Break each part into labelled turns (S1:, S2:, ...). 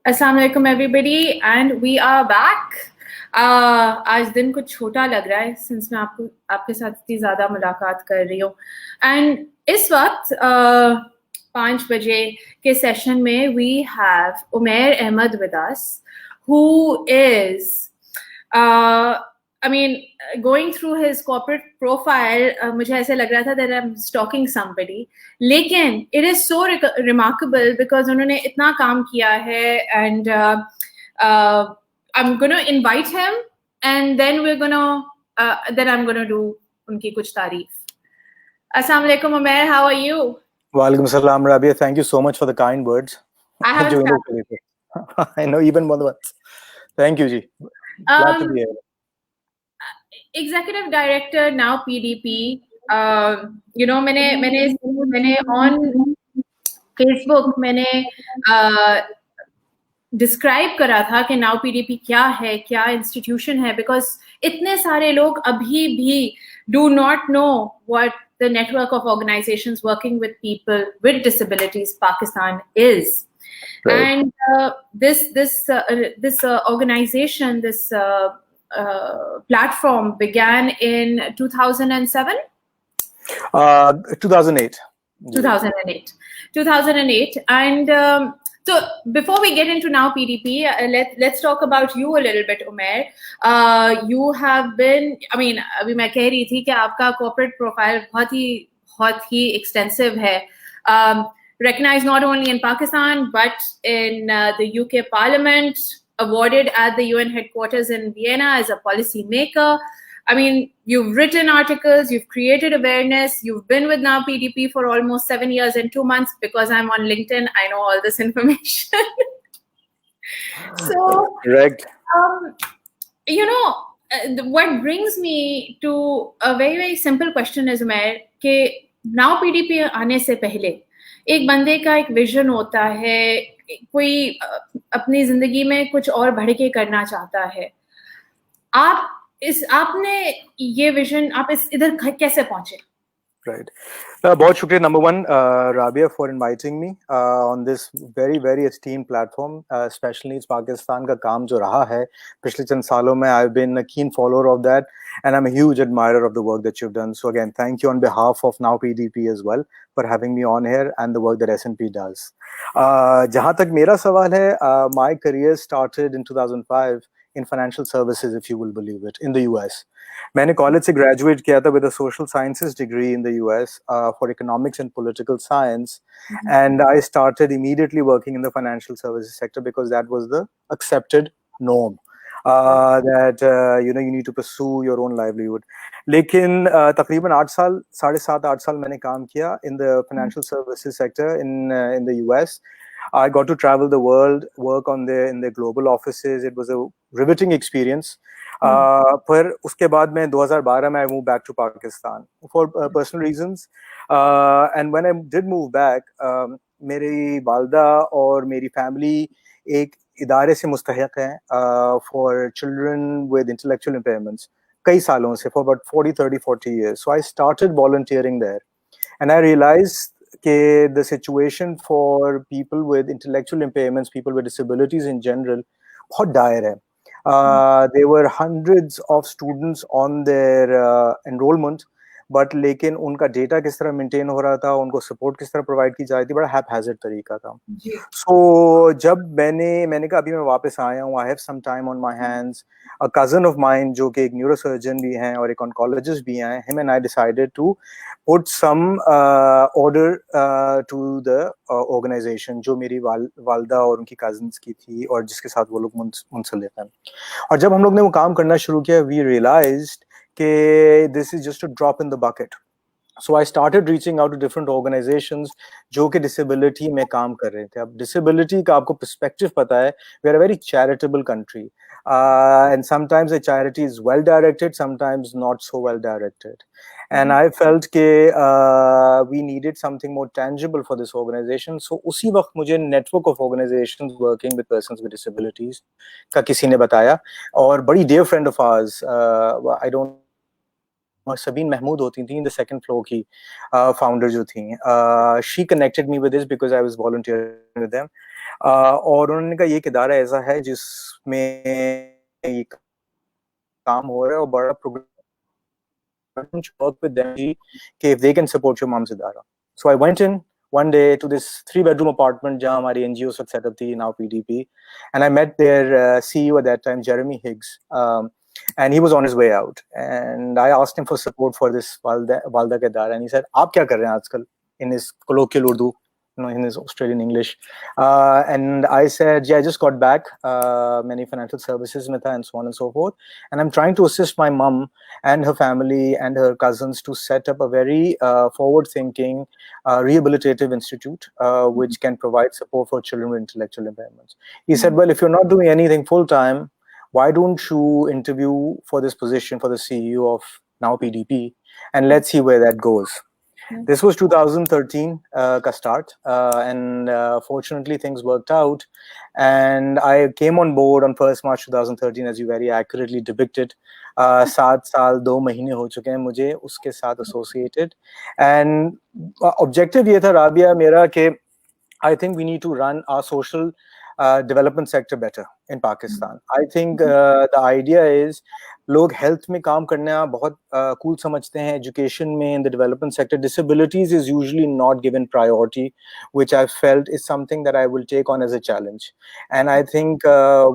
S1: अस्सलाम वालेकुम everybody and we are back. आज दिन कुछ छोटा लग रहा है सिंस मैं आपके साथ इतनी ज़्यादा मुलाकात कर रही हूँ एंड इस वक्त 5 बजे के सेशन में we have Umair Ahmad with us who is I mean, going through his corporate profile, मुझे ऐसे लग रहा था that I'm stalking somebody. लेकिन it is so remarkable because उन्होंने इतना काम किया है and I'm going to invite him and then then I'm going to do उनकी कुछ तारीफ. Assalamu alaikum, Umair. How are you?
S2: Walaikum salam, Rabia. Thank you so much for the kind words.
S1: I haven't started.
S2: I know even more than once. Thank you, Ji. Glad to be here.
S1: Executive Director now PDP. You know, मैंने on Facebook मैंने describe करा था कि now PDP क्या है, क्या institution है, because इतने सारे लोग अभी भी do not know what the network of organisations working with people with disabilities Pakistan is. And this organization, this platform began in 2007?
S2: 2008.
S1: 2008. And so before we get into now PDP, let's talk about you a little bit, Umair. You have been, I mean, अभी मैं कह रही थी कि आपका corporate profile बहुत ही extensive है. Recognized not only in Pakistan but in the UK Parliament, awarded at the UN headquarters in Vienna as a policy maker. I mean, you've written articles, you've created awareness, you've been with now PDP for almost 7 years and 2 months. Because I'm on LinkedIn, I know all this information. So,
S2: correct.
S1: You know, what brings me to a very, very simple question is, Umair, कि now PDP आने से पहले एक बंदे का एक vision होता है, कोई अपनी जिंदगी में कुछ और बढ़ के करना चाहता है. आपने ये विजन, आप इधर कैसे पहुंचे?
S2: Right. बहुत शुक्रिया number one, Rabia, for inviting me on this very, very esteemed platform. Special Needs Pakistan का काम जो रहा है पिछले चंद सालों में, I've been a keen follower of that and I'm a huge admirer of the work that you've done. So again, thank you on behalf of Now PDP as well for having me on here and the work that SNP does. जहाँ तक मेरा सवाल है, my career started in 2005 in financial services, if you will believe it, in the US. मैंने college से graduate किया था with a social sciences degree in the US for economics and political science, and I started immediately working in the financial services sector because that was the accepted norm. That you know, you need to pursue your own livelihood. लेकिन तकरीबन 7.5 साल मैंने काम किया in the financial services sector in the US. I got to travel the world, work in the global offices. It was a riveting experience. पर उसके बाद में 2012 में I moved back to Pakistan for personal reasons. And when I did move back, मेरी वालदा और मेरी family एक इदारे से मुस्तहिक हैं for children with intellectual impairments कई सालों से, for about 40 years. So I started volunteering there, and I realized the situation for people with intellectual impairments, people with disabilities in general, बहुत dire है. There were hundreds of students on their enrollment, but लेकिन उनका data किस तरह maintain हो रहा था, उनको सपोर्ट किस तरह प्रोवाइड की जा रही थी, बड़ा हैपहैज़र्ड तरीका था. So जब मैंने कहा अभी मैं वापस आया हूँ, I have some time on my hands. A cousin of mine जो कि एक न्यूरोसर्जन भी हैं और एक oncologist भी हैं, him and I decided to put some order to the organization जो मेरी वालदा और उनकी cousins की थी और जिसके साथ वो लोग मुंसलिक हैं. और जब हम लोग ने वो काम करना शुरू किया, we realized कि this is just a drop in the bucket. So I started reaching out to different organizations जो कि disability में काम कर रहे थे. अब disability का आपको perspective पता है, we are a very charitable country, and sometimes the charity is well directed, sometimes not so well directed. And I felt कि we needed something more tangible for this organization. So उसी वक्त मुझे network of organizations working with persons with disabilities का किसी ने बताया, और बड़ी dear friend of ours, I don't Sabeen Mahmood होती थी, in the second floor की founder जो थी, she connected me with this because I was volunteering with them. और उन्होंने कहा ये एक इदारा ऐसा है जिसमें ये काम हो रहा है और बड़ा programme work with them if they can support your mom's idara. So I went in one day to this 3-bedroom apartment jahan hamari NGO set up thi, now PDP, and I met their CEO at that time, Jeremy Higgs, and he was on his way out, and I asked him for support for this Walda ka idara, and he said, "Aap kya kar rahe hain aajkal?" in his colloquial Urdu, in his Australian English. And I said, yeah, I just got back, many financial services mein tha, and so on and so forth. And I'm trying to assist my mom and her family and her cousins to set up a very forward-thinking, rehabilitative institute, which can provide support for children with intellectual impairments. He said, well, if you're not doing anything full-time, why don't you interview for this position for the CEO of now PDP, and let's see where that goes. This was 2013 ka start, and fortunately things worked out, and I came on board on 1st March 2013, as you very accurately depicted. 7 साल 2 महीने हो चुके हैं मुझे उसके साथ associated, and objective ये था राबिया मेरा कि I think we need to run our social development sector better in Pakistan. I think the idea is लोग health में काम करना बहुत cool समझते हैं, education में in the development sector. Disabilities is usually not given priority, which I felt is something that I will take on as a challenge. And I think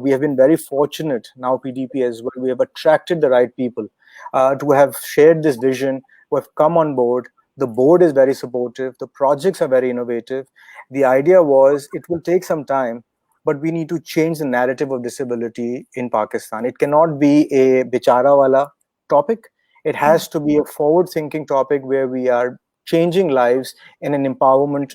S2: we have been very fortunate now, PDP as well. We have attracted the right people to have shared this vision, who have come on board. The board is very supportive. The projects are very innovative. The idea was it will take some time, but we need to change the narrative of disability in Pakistan. It cannot be a bichara wala topic. It has to be a forward-thinking topic where we are changing lives in an empowerment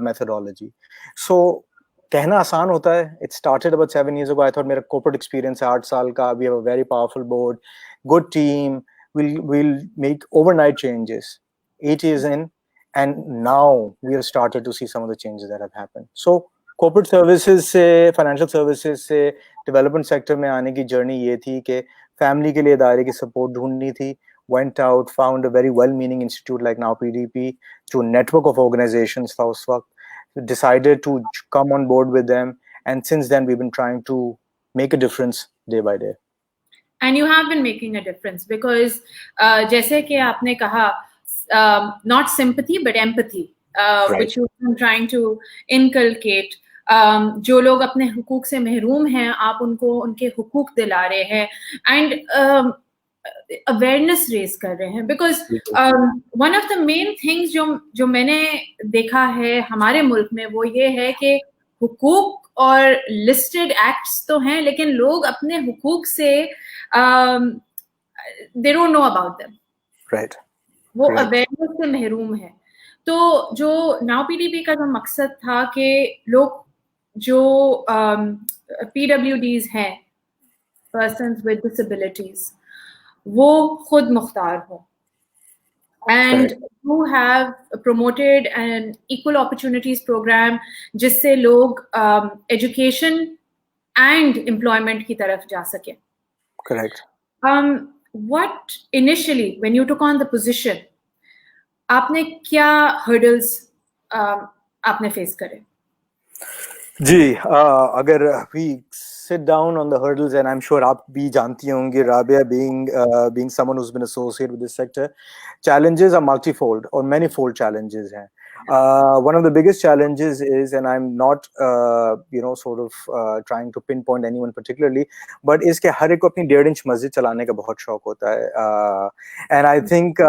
S2: methodology. So, कहना आसान होता है. It started about 7 years ago. I thought मेरा corporate experience है 8 साल का. We have a very powerful board, good team. We'll make overnight changes. 8 years in, and now we have started to see some of the changes that have happened. So corporate services से, financial services से development sector में आने की journey ये थी कि family के लिए इदारे की support ढूंढनी थी. Went out, found a very well-meaning institute like now PDP, through a network of organizations था उस वक्त. Decided to come on board with them, and since then we've been trying to make a difference day by day.
S1: And you have been making a difference because जैसे कि आपने कहा, not sympathy but empathy,
S2: Right.
S1: which you've been trying to inculcate. जो लोग अपने हुकूक से महरूम हैं, आप उनको उनके हुकूक दिला रहे हैं, and अवेयरनेस रेज कर रहे हैं, because one of the main things जो मैंने देखा है हमारे मुल्क में वो ये है कि हुकूक और लिस्टेड एक्ट्स तो हैं, लेकिन लोग अपने हुकूक से they don't know about them,
S2: right,
S1: वो अवेयरनेस से महरूम है. तो जो नाउ पीडीपी का जो मकसद था कि लोग जो PWDs हैं, पर्सन्स विद डिसेबिलिटीज, वो खुद मुख्तार हो. And you have promoted an equal opportunities program जिससे लोग education and employment की तरफ जा सके.
S2: Correct.
S1: What initially when you took on the position, आपने क्या hurdles आपने face करे?
S2: जी, अगर we sit down on the hurdles, and I'm sure आप भी जानती होंगी Rabia, being someone who's been associated with this sector, challenges are multifold or manifold challenges हैं. One of the biggest challenges is, and I'm not sort of trying to pinpoint anyone particularly, but इसके हर एक को अपनी 1.5 inch मस्जिद चलाने का बहुत शौक होता है, and I think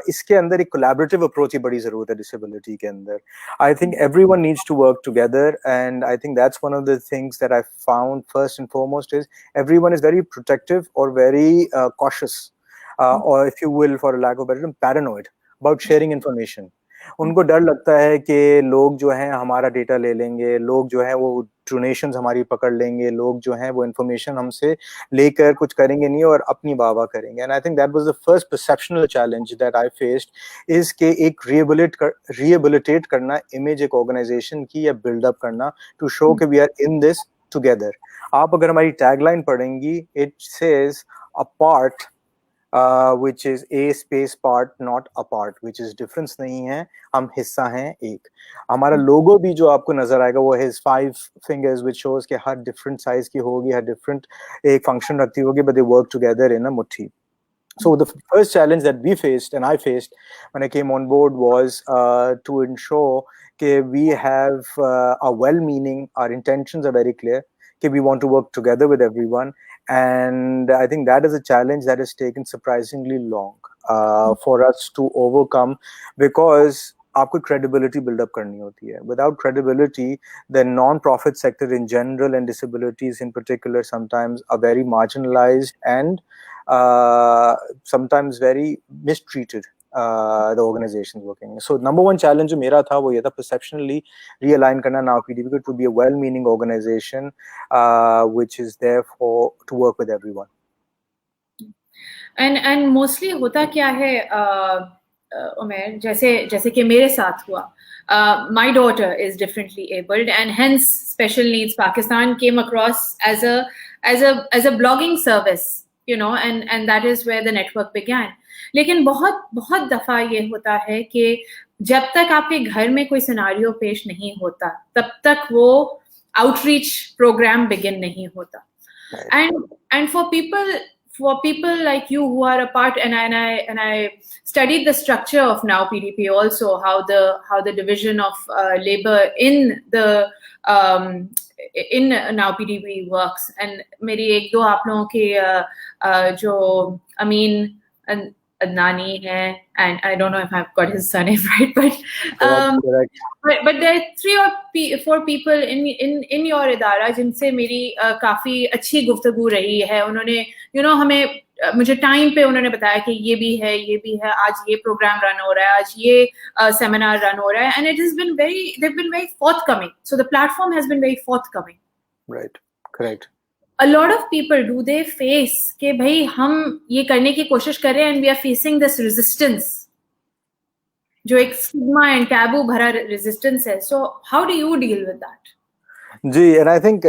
S2: इसके अंदर एक collaborative approach की बड़ी ज़रूरत है disability के अंदर. I think everyone needs to work together, and I think that's one of the things that I found first and foremost is everyone is very protective or very cautious, or if you will, for a lack of a better term, paranoid about sharing information. उनको डर लगता है कि लोग जो हैं हमारा data ले लेंगे, लोग जो हैं वो डोनेशंस हमारी पकड़ लेंगे, लोग जो हैं वो इन्फॉर्मेशन हमसे लेकर कुछ करेंगे नहीं और अपनी वाह करेंगे. And I think that was the first perceptual challenge that I faced, is के एक रिहेबिलिटेट करना इमेज एक ऑर्गेनाइजेशन की या बिल्डअप करना टू शो कि we are in this together. आप अगर हमारी टैगलाइन पढ़ेंगी, it says a part which is a space part not a part, which is difference नहीं है, हम हिस्सा हैं एक. हमारा लोगो भी जो आपको नजर आएगा वो his 5 fingers, which shows कि हर different size की होगी, हर different एक function रखती होगी, but they work together in a मुट्ठी. So the first challenge that we faced and I faced when I came on board was to ensure that we have a well-meaning, our intentions are very clear, that we want to work together with everyone. And I think that is a challenge that has taken surprisingly long for us to overcome, because आपको credibility build up करनी होती है. Without credibility, the non-profit sector in general and disabilities in particular sometimes are very marginalized and sometimes very mistreated, the organizations working. So number one challenge जो मेरा था वो ये था perceptionally realign करना Now PDP to be a well-meaning organization which is there to work with everyone.
S1: And mostly होता क्या है उमेर, जैसे कि मेरे साथ हुआ. My daughter is differently abled and hence Special Needs Pakistan came across as a blogging service, you know, and that is where the network began. लेकिन बहुत दफा ये होता है कि जब तक आपके घर में कोई सिनारियो पेश नहीं होता तब तक वो आउटरीच प्रोग्राम बिगिन नहीं होता. And for people like you who are a part, and I studied the structure of Now PDP also, how the division of labor in the in Now PDP works. And मेरी एक दो आप लोगों के जो Amin and Adnani hai, and I don't know if I've got his surname right, but but there are 3 or 4 people in your इदारा जिनसे मेरी काफी अच्छी गुफ्तगू रही है. उन्होंने हमें मुझे टाइम पे उन्होंने बताया कि ये भी है, आज ये प्रोग्राम रन हो रहा है, आज ये सेमिनार रन हो रहा है, and they've been very forthcoming. So the platform has been very forthcoming.
S2: Right, correct.
S1: A lot of people, do they face कि भाई हम ये करने की कोशिश कर रहे हैं and we are facing this resistance, जो एक stigma and taboo भरा resistance है. So how do you deal with that?
S2: Ji, and I think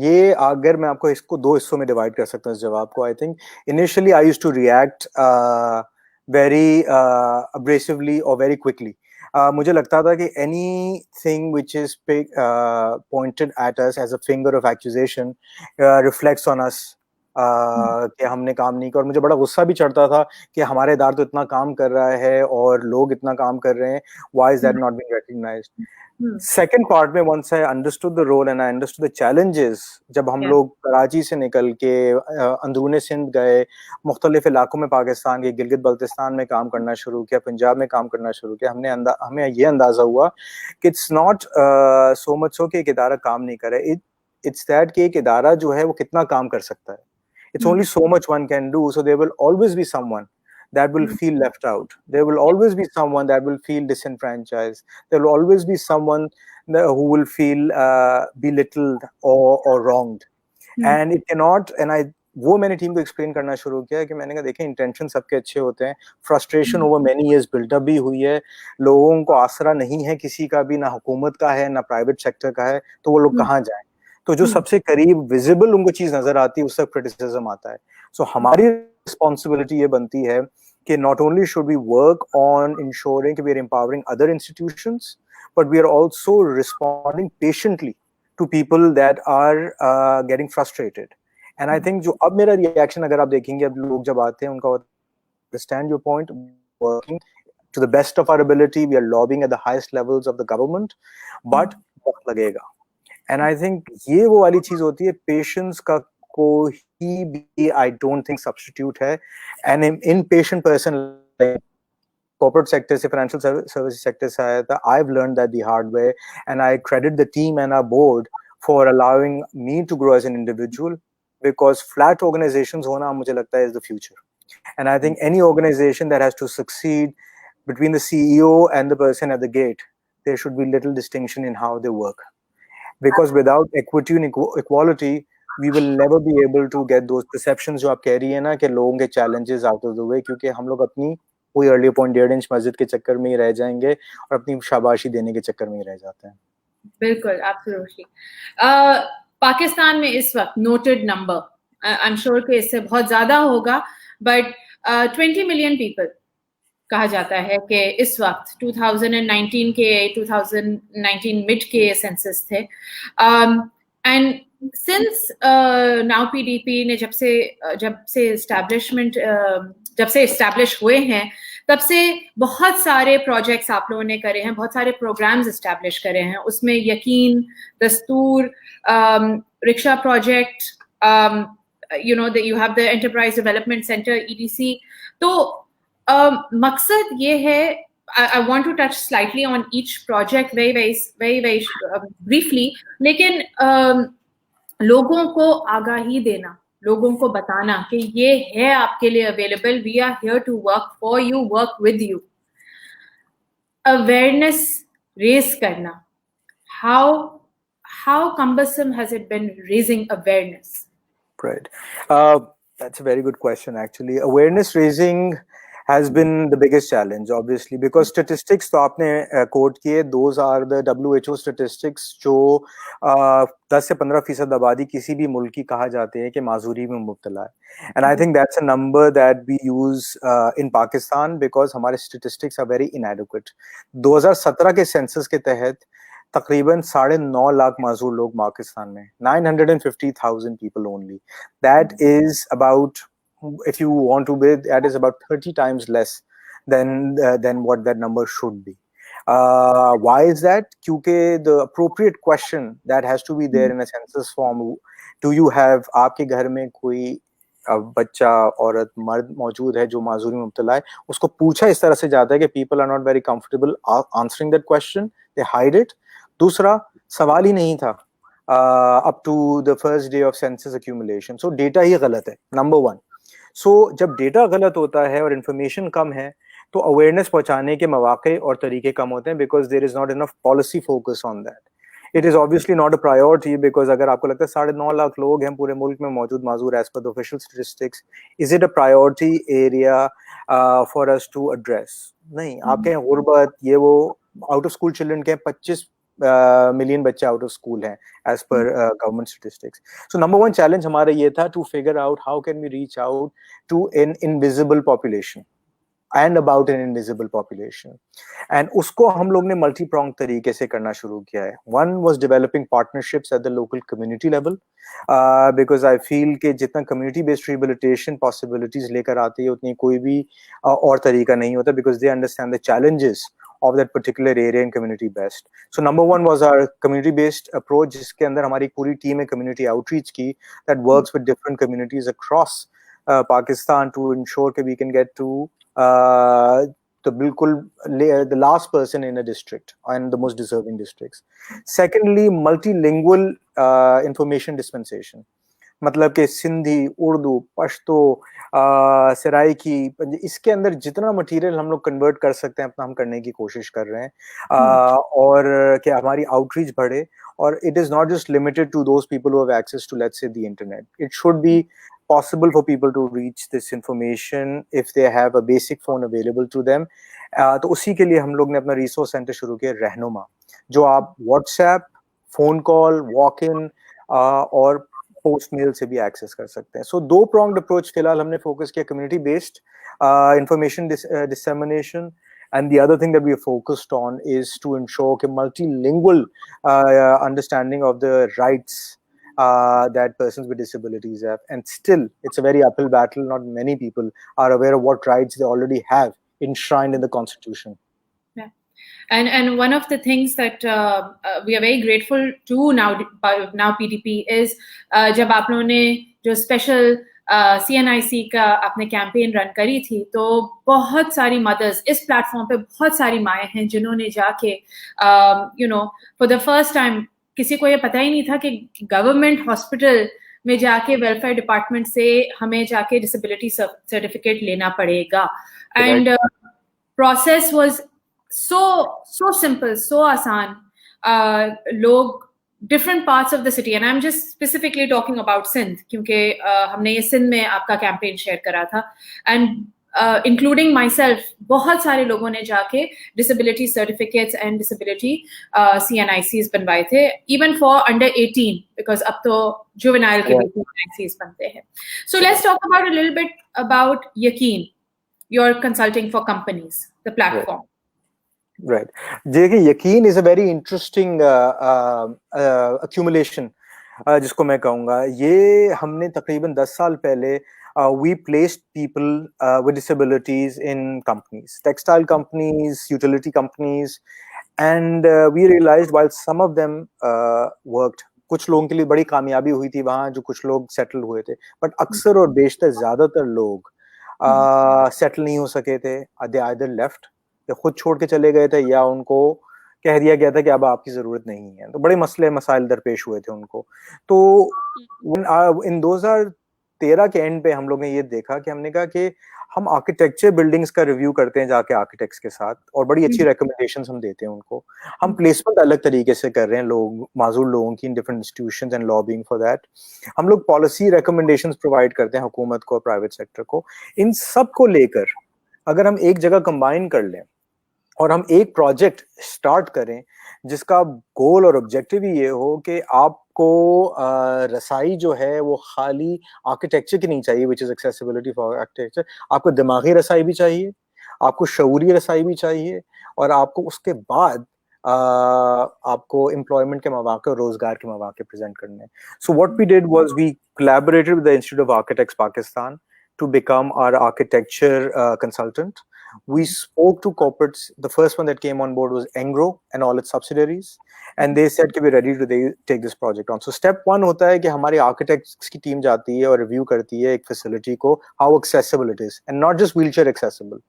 S2: ये अगर मैं आपको इसको 2 हिस्सों में डिवाइड कर सकता हूँ इस जवाब को. I think initially I used to react very abrasively or very quickly. मुझे लगता था कि anything which is pointed at us as a finger of accusation reflects on us. कि हमने काम नहीं किया, और मुझे बड़ा गुस्सा भी चढ़ता था कि हमारे इदारा तो इतना काम कर रहा है और लोग इतना काम कर रहे हैं, why is that not being recognized? Second part में once I understood the role and I understood the challenges, जब हम लोग कराची से निकल के अंदरूने सिंध गए, मुख्तलिफ इलाकों में पाकिस्तान के गिलगित बल्तिस्तान में काम करना शुरू किया, पंजाब में काम करना शुरू किया, हमें ये अंदाजा हुआ कि it's not so much so कि एक इदारा काम नहीं करे, it's that कि एक इदारा जो है वो कितना काम कर सकता है. It's only so much one can do, so there will always be someone that will feel left out. There will always be someone that will feel disenfranchised. There will always be someone who will feel belittled or wronged. And it cannot, and वो मैंने team को explain करना शुरू किया कि मैंने कहा देखें इंटेंशन सबके अच्छे होते हैं, frustration over many years build up भी हुई है, लोगों को आसरा नहीं है किसी का भी, ना हुकूमत का है ना प्राइवेट सेक्टर का है, तो वो लोग कहाँ जाएं. तो जो सबसे करीब विजिबल उनको चीज नजर आती है उससे क्रिटिसिज्म आता है. सो हमारी रिस्पॉन्सिबिलिटी ये बनती है कि not only should we work on ensuring कि we are empowering other institutions, but we are also responding patiently to people that are getting frustrated. And I think जो अब मेरा रिएक्शन अगर आप देखेंगे, अब लोग जब आते हैं उनका understand your point, working to the best of our ability, we are lobbying at the highest levels of the government, but वक्त लगेगा. And I think ये वो वाली चीज होती है, patience का कोई भी I don't think substitute है. And an impatient person like corporate sector से financial services sector से आया था, I've learned that the hard way, and I credit the team and our board for allowing me to grow as an individual, because flat organizations होना मुझे लगता है is the future. And I think any organization that has to succeed, between the CEO and the person at the gate, there should be little distinction in how they work. Because without equity and equality, we will never be able to get those perceptions जो आप कह रही है ना कि लोगों के challenges out of the way, क्योंकि हम लोग अपनी कोई early point 1.5 इंच मस्जिद के चक्कर में ही रह जाएंगे और अपनी शाबाशी देने के चक्कर में ही रह जाते हैं.
S1: बिल्कुल, absolutely. पाकिस्तान में इस वक्त noted number, I'm sure कि इससे बहुत ज़्यादा होगा, but 20 million people कहा जाता है कि इस वक्त 2019 के 2019 मिड के सेंसस थे, एंड सिंस नाउ पीडीपी ने जब से एस्टैब्लिश हुए हैं, तब से बहुत सारे प्रोजेक्ट्स आप लोगों ने करे हैं, बहुत सारे प्रोग्राम्स एस्टैब्लिश करे हैं, उसमें यकीन, दस्तूर, rickshaw project, you have the Enterprise Development Center EDC. तो मकसद ये है, I want to touch slightly on each project very briefly, लेकिन लोगों को आगाही देना, लोगों को बताना कि ये है आपके लिए available, we are here to work for you, work with you. Awareness raise करना, how cumbersome has it been raising awareness?
S2: Right. That's a very good question, actually. Awareness raising has been the biggest challenge, obviously, because statistics तो आपने quote किए, those are the WHO statistics जो 10 से 15% आबादी किसी भी मुल्क की कहा जाते हैं कि माजूरी में मुब्तला है. And I think that's a number that we use in Pakistan because हमारे statistics are very inadequate. 2017 के census के तहत तकरीबन 9.5 लाख माजूर लोग पाकिस्तान में, 950,000 people only. That is about, if you want to be, that is about 30 times less than what that number should be. Why is that? Because the appropriate question that has to be there in a census form, do you have, आपके घर में कोई बच्चा, औरत, मर्द मौजूद है जो माजूरी में मुब्तला है, उसको पूछा इस तरह से जाता है कि people are not very comfortable answering that question, they hide it. दूसरा, सवाल ही नहीं था up to the first day of census accumulation. So data ही गलत है, number one. So जब data गलत होता है और information कम है, तो awareness पहुंचाने के मौके और तरीके कम होते हैं because there is not enough policy focus on that. It is obviously not a priority because अगर आपको लगता है 9.5 लाख लोग हैं पूरे मुल्क में मौजूद माजूर as per the official statistics, is it a priority area for us to address? नहीं, आपके यहाँ गुर्बत, ये वो, out of school children के 25 million बच्चे out of school हैं as per government statistics. So number one challenge हमारा ये था to figure out how can we reach out to an invisible population and about an invisible population. And उसको हम लोग ने multi-pronged तरीके से करना शुरू किया है. One was developing partnerships at the local community level because I feel कि जितना community based rehabilitation possibilities लेकर आती है उतनी कोई भी और तरीका नहीं होता because they understand the challenges of that particular area and community best. So number one was our community based approach, जिसके अंदर हमारी पूरी team है community outreach की that works with different communities across Pakistan to ensure that we can get to the last person in a district and the most deserving districts. Secondly, multilingual information dispensation. मतलब कि सिंधी, उर्दू, पश्तो, सराइकी, इसके अंदर जितना material हम लोग convert कर सकते हैं अपना हम करने की कोशिश कर रहे हैं और कि हमारी आउटरीच बढ़े और it is not just limited to those people who have access to, let's say, the internet. It should be possible for people to reach this information if they have a basic phone available to them. तो उसी के लिए हम लोग ने अपना resource centre शुरू किया रहनुमा, जो आप WhatsApp, phone call, walk in और पोस्ट मेल से भी एक्सेस कर सकते हैं. सो दो pronged approach फिलहाल हमने फोकस किया, community based information dissemination, and the other thing that we are focused on is to ensure a multilingual understanding of the rights that persons with disabilities have. And still it's a very uphill battle. Not many people are aware of what rights they already have enshrined in the constitution.
S1: And one of the things that we are very grateful to now PDP is जब आप लोगों ने जो special CNIC का आपने campaign run करी थी, तो बहुत सारी मदर्स इस प्लेटफॉर्म पे, बहुत सारी माएँ हैं जिन्होंने जाके फॉर द फर्स्ट टाइम, किसी को ये पता ही नहीं था कि गवर्नमेंट हॉस्पिटल में जाके वेलफेयर डिपार्टमेंट से हमें जाके डिसेबिलिटी सर्टिफिकेट लेना पड़ेगा. And process was so simple, so आसान. लोग different parts of the city, and I'm just specifically talking about Sindh क्योंकि हमने ये सिंध में आपका कैंपेन शेयर करा था, and इंक्लूडिंग माई सेल्फ, बहुत सारे लोगों ने जाके disability certificates and disability CNICs बनवाए थे, इवन फॉर अंडर 18, बिकॉज अब तो जुवेनाइल के भी CNICs बनते हैं. So let's talk about a little bit about Yakeen. You're consulting for companies, the platform.
S2: Right. देखिए, Yakeen is a very interesting accumulation, जिसको मैं कहूँगा. ये हमने तकरीबन 10 साल पहले we placed people with disabilities in companies, textile companies, utility companies, and we realized while some of them worked, कुछ लोगों के लिए बड़ी कामयाबी हुई थी वहाँ, जो कुछ लोग सेटल हुए थे, बट अक्सर और बेशतर ज्यादातर लोग सेटल नहीं हो सके थे. they either left, या खुद छोड़ के चले गए थे, या उनको कह दिया गया था कि अब आपकी जरूरत नहीं है. तो बड़े मसले मसाइल दरपेश हुए थे उनको. तो इन 2013 के एंड पे हम लोग ने ये देखा कि हमने कहा कि हम आर्किटेक्चर बिल्डिंग्स का रिव्यू करते हैं जाके आर्किटेक्ट्स के साथ, और बड़ी अच्छी रिकमेंडेशंस हम देते हैं उनको. हम प्लेसमेंट अलग तरीके से कर रहे हैं लोग, माजूर लोगों की in different institutions and lobbying for that. हम लोग पॉलिसी रिकमेंडेशंस प्रोवाइड करते हैं हुकूमत को, प्राइवेट सेक्टर को. इन सब को लेकर अगर हम एक जगह कंबाइन कर लें और हम एक प्रोजेक्ट स्टार्ट करें जिसका गोल और ऑब्जेक्टिव ही ये हो कि आपको रसाई जो है वो खाली आर्किटेक्चर की नहीं चाहिए, which is accessibility for architecture. आपको दिमागी रसाई भी चाहिए, आपको शऊरी रसाई भी चाहिए, और आपको उसके बाद आपको एम्प्लॉयमेंट के मौके और रोजगार के मौके प्रेजेंट करने. So what we did was we collaborated with the institute of architects Pakistan to become our architecture consultant. We spoke to corporates. The first one that came on board was Engro and all its subsidiaries, and they said कि we're ready to take this project on. So step one होता है कि हमारी architects की team जाती है और review करती है एक facility को, how accessible it is, and not just wheelchair accessible.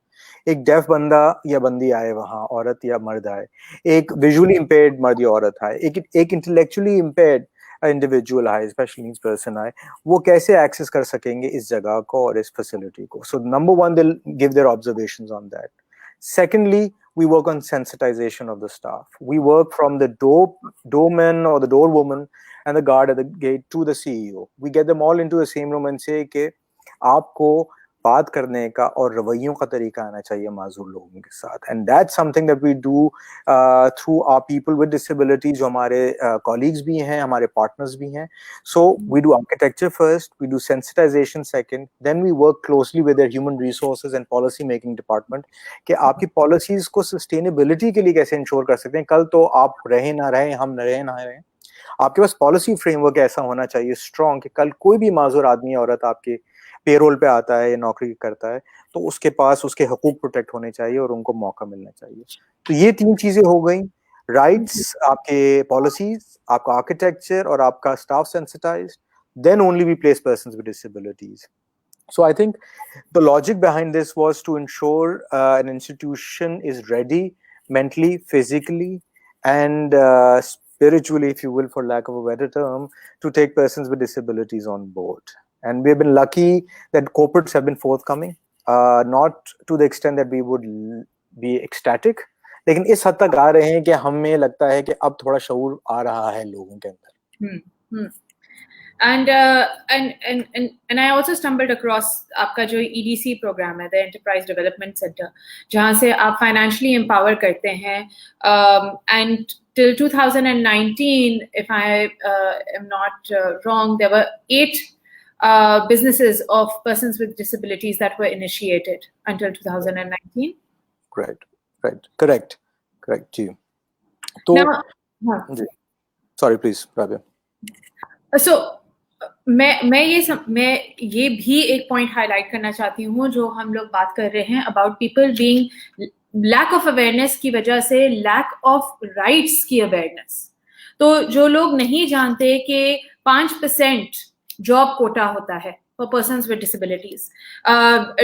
S2: एक deaf बंदा या बंदी आए वहाँ, औरत या मर्द आए, एक visually impaired मर्द या औरत आए, एक intellectually impaired इंडिविजुअल आए, स्पेशल नीड्स पर्सन आए, वो कैसे एक्सेस कर सकेंगे इस जगह को और इस फैसिलिटी को. So number one, they give their observations on that. Secondly, we work on sensitization of the staff. We work from the doorman or the doorwoman and the guard at the gate to the CEO. We get them all into the same room and say कि आपको बात करने का और रवैयों का तरीका आना चाहिए माजूर लोगों के साथ. And that's something that we do through our people with disability, जो हमारे कॉलीग्स भी हैं, हमारे पार्टनर्स भी हैं. So we do architecture first, we do sensitization second, then we work closely with their human resources and policy making department कि आपकी policies को सस्टेनेबिलिटी के लिए कैसे इंश्योर कर सकते हैं. कल तो आप रहे ना रहे, हम रहे ना रहे, आपके पास पॉलिसी फ्रेमवर्क ऐसा होना चाहिए स्ट्रॉन्ग कि कल कोई भी माजूर आदमी औरत आपके पेरोल पे आता है या नौकरी करता है तो उसके पास उसके हकूक प्रोटेक्ट होने चाहिए और उनको मौका मिलना चाहिए. तो ये तीन चीजें हो गई, राइट्स, आपके पॉलिसीज, आपका आर्किटेक्चर और आपका staff sensitised, then only we place persons with disabilities. So I think the logic behind this was to ensure an institution is ready mentally, physically, and spiritually, if you will, for lack of a better term, to take persons with disabilities on board. And we have been lucky that corporates have been forthcoming, not to the extent that we would be ecstatic, लेकिन इस हद तक आ रहे हैं कि हमें लगता है कि अब थोड़ा शऊर आ रहा है लोगों के अंदर.
S1: And I also stumbled across आपका जो EDC program है, the Enterprise Development Center, जहाँ से आप financially empower करते हैं, and till 2019, if I am not wrong, there were 8 businesses of persons with disabilities that were initiated until 2019.
S2: Correct. जी. तो sorry, please, Rabia.
S1: So मैं ये भी एक पॉइंट हाईलाइट करना चाहती हूँ जो हम लोग बात कर रहे हैं about people being lack of awareness की वजह से लैक ऑफ राइट्स की अवेयरनेस. तो जो लोग नहीं जानते कि 5% जॉब कोटा होता है for persons with disabilities,